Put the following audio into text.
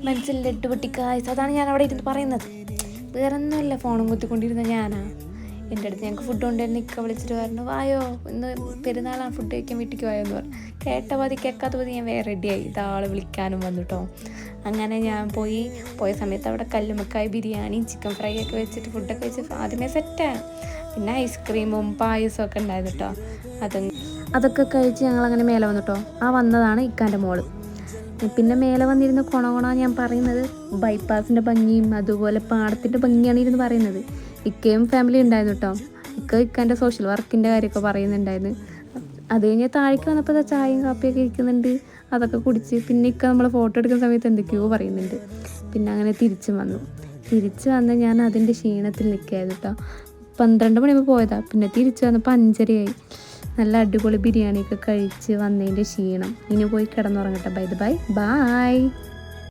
മനസ്സിൽ ലഡ്ഡു പൊട്ടിക്കായ്. അതാണ് ഞാൻ അവിടെ ഇരുന്ന് പറയുന്നത്. വേറെ ഒന്നുമല്ല, ഫോണും കുത്തിക്കൊണ്ടിരുന്ന ഞാനാ. എൻ്റെ അടുത്ത് ഞങ്ങൾക്ക് ഫുഡ് കൊണ്ടുവരുന്ന ഇക്ക വിളിച്ചിട്ട് പറഞ്ഞു, വായോ ഇന്ന് പെരുന്നാളാണ്, ഫുഡ് കഴിക്കാൻ വീട്ടിലേക്ക് വായോ എന്ന് പറഞ്ഞു. കേട്ട മതി കേൾക്കാത്ത മതി ഞാൻ വേറെ റെഡിയായി. ഇതാൾ വിളിക്കാനും വന്നിട്ടോ. അങ്ങനെ ഞാൻ പോയ സമയത്ത് അവിടെ കല്ലുമ്മക്കായ് ബിരിയാണിയും ചിക്കൻ ഫ്രൈ ഒക്കെ വെച്ചിട്ട് ഫുഡൊക്കെ വെച്ച് ആദ്യമേ സെറ്റാണ്. പിന്നെ ഐസ്ക്രീമും പായസവും ഒക്കെ ഉണ്ടായിരുന്നു കേട്ടോ. അതൊക്കെ കഴിച്ച് ഞങ്ങളങ്ങനെ മേലെ വന്നിട്ടോ. വന്നതാണ് ഇക്കാൻ്റെ മോള്. പിന്നെ മേലെ വന്നിരുന്ന കൊണ ഞാൻ പറയുന്നത് ബൈപ്പാസിൻ്റെ ഭംഗിയും അതുപോലെ പാടത്തിൻ്റെ ഭംഗിയാണ് ഇരുന്ന് പറയുന്നത്. ഇക്കയും ഫാമിലി ഉണ്ടായിരുന്നു കേട്ടോ. ഇക്കാൻ്റെ സോഷ്യൽ വർക്കിൻ്റെ കാര്യമൊക്കെ പറയുന്നുണ്ടായിരുന്നു. അത് കഴിഞ്ഞ് താഴേക്ക് വന്നപ്പോൾ ചായയും കാപ്പിയൊക്കെ ഇരിക്കുന്നുണ്ട്. അതൊക്കെ കുടിച്ച് പിന്നെ ഇക്ക നമ്മൾ ഫോട്ടോ എടുക്കുന്ന സമയത്ത് എന്തൊക്കെയോ പറയുന്നുണ്ട്. പിന്നെ അങ്ങനെ തിരിച്ചു വന്ന് ഞാൻ അതിൻ്റെ ക്ഷീണത്തിൽ നിൽക്കുകയായിരുന്നു കേട്ടോ. 12 മണിയാകുമ്പോൾ പോയതാണ്. പിന്നെ തിരിച്ചു വന്നപ്പോൾ 5:30 നല്ല അടിപൊളി ബിരിയാണിയൊക്കെ കഴിച്ച് വന്നതിൻ്റെ ക്ഷീണം. ഇനി പോയി കിടന്നുറങ്ങട്ടെ. ബൈ.